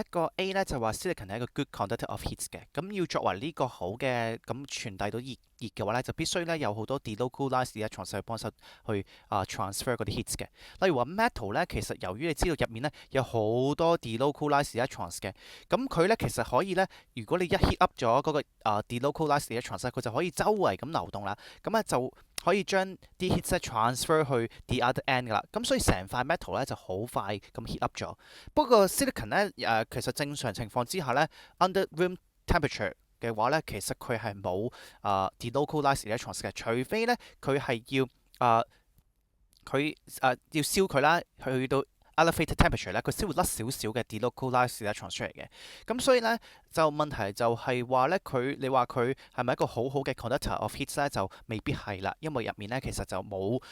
一個 A 咧就話 silicon 係一個 good conductor of heat 嘅，咁要作為呢個好嘅咁傳遞到熱嘅話咧，就必須咧有好多 delocalized electrons 去幫手去transfer 嗰啲 heat 嘅。例如話 metal 咧，其實由於你知道入面咧有好多 delocalized electrons 嘅，咁佢咧其實可以咧，如果你一 heat up 咗嗰個delocalized electrons 佢就可以周圍咁流動啦，咁咧就可以將啲 heat 咧 transfer 去 the other end 噶啦，咁所以成塊 metal 咧就好快咁 heat up 咗。不過 silicon 咧其實正常情況之下咧，under room temperature 嘅話咧，其實佢係冇delocalized electrons 嘅，除非咧佢係要要燒佢啦，去到 elevated temperature 咧，佢先會甩少少嘅 delocalized electrons 出嚟嘅。咁所以咧就問題就係話咧，你話佢係咪一個好好嘅 conductor of heat 咧，就未必係啦，因為入面咧其實就冇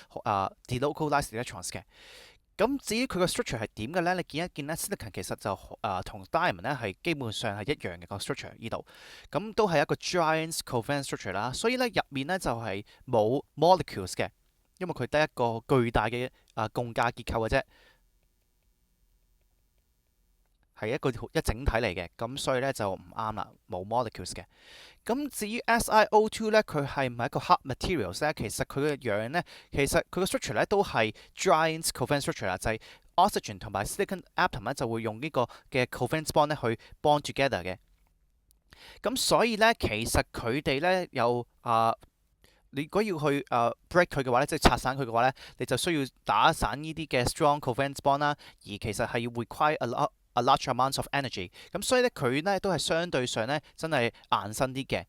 delocalized electrons 嘅。咁至於佢個 structure 係點嘅咧？你見一見咧，silicon 其實就同 diamond 咧係基本上係一樣嘅個 structure 呢度，咁都係一個 giant covalent structure 啦。所以咧入面咧就係冇 molecules 嘅，因為佢得一個巨大嘅共價結構嘅啫，係一整體嚟嘅。咁所以咧就唔啱啦，冇 molecules 嘅。咁至於 SiO2 咧，佢係唔係一個 hard materials 咧？其實佢嘅樣咧，其實佢個 structure 咧都係 giant covalent structure 啦，就係 oxygen 同埋 silicon atom 咧就會用呢個嘅 covalent bond 咧去 bond together 嘅。咁所以咧，其實佢哋咧有你如果要去break 佢嘅話咧，即係拆散佢嘅話咧，你就需要打散呢啲嘅 strong covalent bond 啦，而其實係要 require a large amount of energy。咁所以咧，佢咧都係相對上咧真係硬身啲嘅。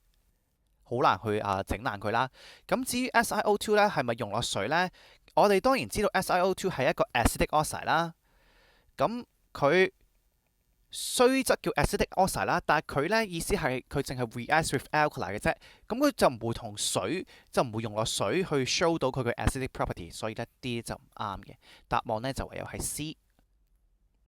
好難去整爛佢啦。咁至於 SiO2 咧係咪溶落水呢？我哋當然知道 SiO2 係一個 acidic oxide 啦。咁佢雖則叫 acidic oxide 啦，但係佢咧意思係佢淨係 react with alkali 嘅啫。咁佢就唔會同水，就唔會溶落水去 show 到佢嘅 acidic property，所以呢啲就唔啱嘅。答案呢就唯有係 C。